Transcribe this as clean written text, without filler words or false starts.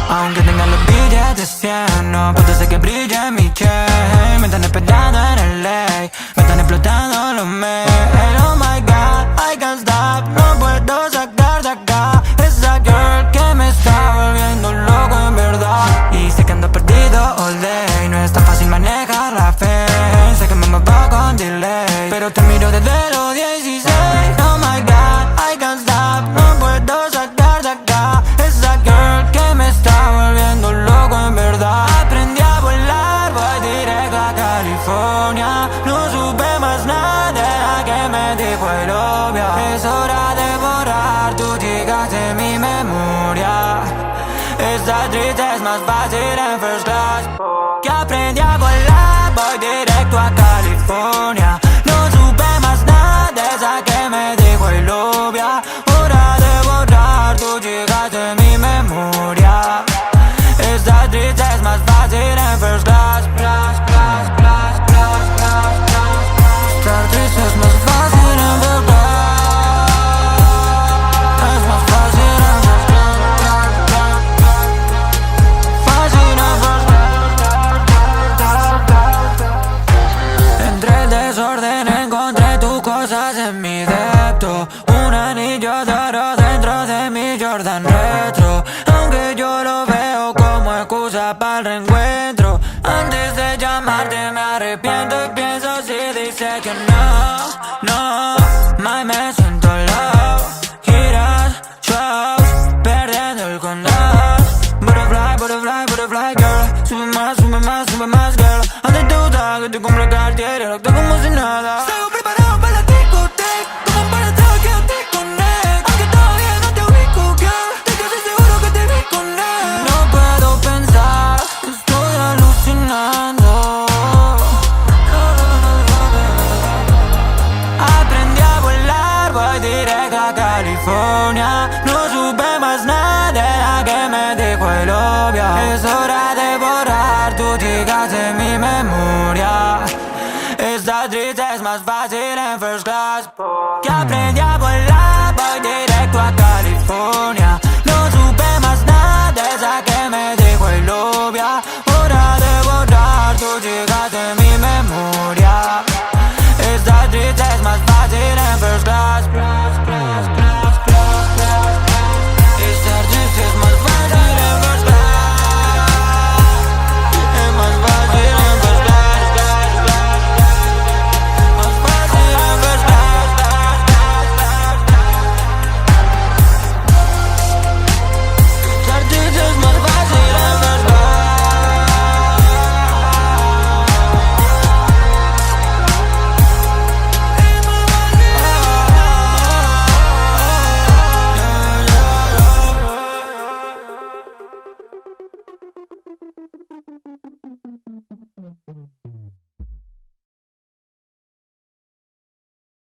Aunque tenga los billetes de 100, no puedo hacer que brille mi chain. Me están esperando en el ley, me están explotando los mails. Oh my God, I can't stop, no puedo sacar de acá esa girl que me está volviendo loco en verdad. Y sé que ando perdido all day, no es tan fácil manejar la fe. Sé que me muevo con delay, pero te miro desde los 16. Oh my God, I can't stop, no puedo sacar de acá esa girl que me está volviendo loco en verdad. Aprendí a volar, voy directo a California. No supe más nada de la que me dijo el obvio. Es hora de borrar tus chicas de mi memoria. Esta triste es más fácil en first class. Que aprendí a volar, voy directo a California. No supe más nada de esa que me dijo el obvio. Hora de borrar tus chicas de mi memoria. Esta triste es más fácil en first class. Estar triste es más fácil en first class. Es más fácil en first class. Fácil en first class. Entre el desorden encontré tus cosas en mi depto. Un anillo de oro dentro de mi Jordan retro. Aunque yo lo veo como excusa para el reencuentro. Antes de llamarte me arrepiento y pienso si dice que no. Me siento low. Giras, shows, perdiendo el control. Butterfly, butterfly, butterfly girl. Sube más, sube más, sube más girl. Antes tú das que te compro el Cartier y actúo como si nada. Salgo preparado para la discoteca, como para atrás que yo te conecto. Aunque todavía no te ubico, girl, te quedé seguro que te vi con él. No puedo pensar, estoy alucinando. Aprendí a volar, voy directo a California. No supe más nada de la que me dijo el obvio. Es hora de borrar tus chicas de mi memoria. Esta triste es más fácil en first class.